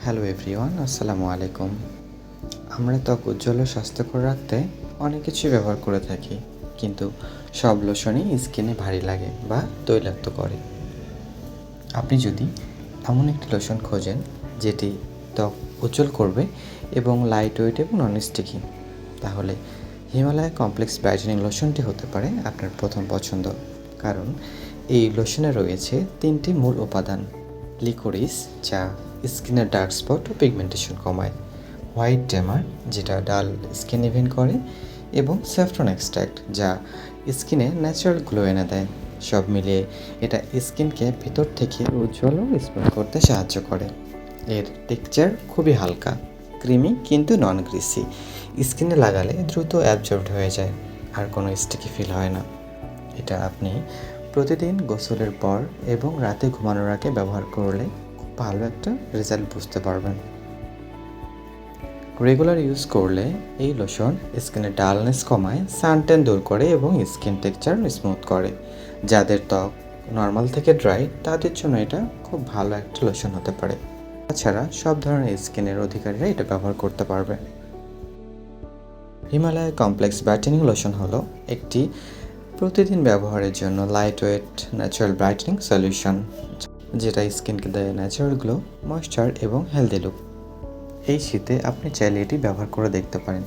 Hello everyone, আসসালামু আলাইকুম। আমরা ত্বক উজ্জ্বল ও স্বাস্থ্যকর রাখতে অনেক কিছুই ব্যবহার করে থাকি, কিন্তু সব লোশনই স্কিনে ভারী লাগে বা তৈলাক্ত করে। আপনি যদি এমন একটি লোশন খোঁজেন যেটি ত্বক উজ্জ্বল করবে এবং লাইট ওয়েট এবং নন স্টিকি, তাহলে হিমালয়া কমপ্লেক্স ব্রাইটেনিং লোশনটি হতে পারে আপনার প্রথম পছন্দ। কারণ এই লোশনে রয়েছে 3টি মূল উপাদান: লিকোরিস, যা স্কিনের ডার্ক স্পট ও পিগমেন্টেশন কমায়; হোয়াইট ডেমার, যেটা ডাল স্কিন ইভেন করে; এবং স্যাফরন এক্সট্র্যাক্ট, যা স্কিনে ন্যাচারাল গ্লো এনে দেয়। সব মিলিয়ে এটা স্কিনকে ভিতর থেকে উজ্জ্বল ও স্মুথ করতে সাহায্য করে। এর টেক্সচার খুবই হালকা, ক্রিমি কিন্তু নন গ্রিসি। স্কিনে লাগালে দ্রুত অ্যাবজর্বড হয়ে যায় আর কোনো স্টিকি ফিল হয় না। এটা আপনি প্রতিদিন গোসলের পর এবং রাতে ঘুমানোর আগে ব্যবহার করলে খুব ভালো একটা রেজাল্ট বুঝতে পারবেন। রেগুলার ইউজ করলে এই লোশন স্কিনের ডালনেস কমায়, সানট্যান দূর করে এবং স্কিন টেক্সচার স্মুথ করে। যাদের ত্বক নর্মাল থেকে ড্রাই, তাদের জন্য এটা খুব ভালো একটা লোশন হতে পারে। তাছাড়া সব ধরনের স্কিনের অধিকারীরা এটা ব্যবহার করতে পারবে। হিমালয়া কমপ্লেক্স ব্রাইটেনিং লোশন হলো একটি প্রতিদিন ব্যবহারের জন্য light weight natural brightening solution, যেটা স্কিনকে দেয় ন্যাচারাল গ্লো, ময়েশ্চার এবং হেলদি লুক। এই শীতে আপনি চাইলে এটি ব্যবহার করে দেখতে পারেন।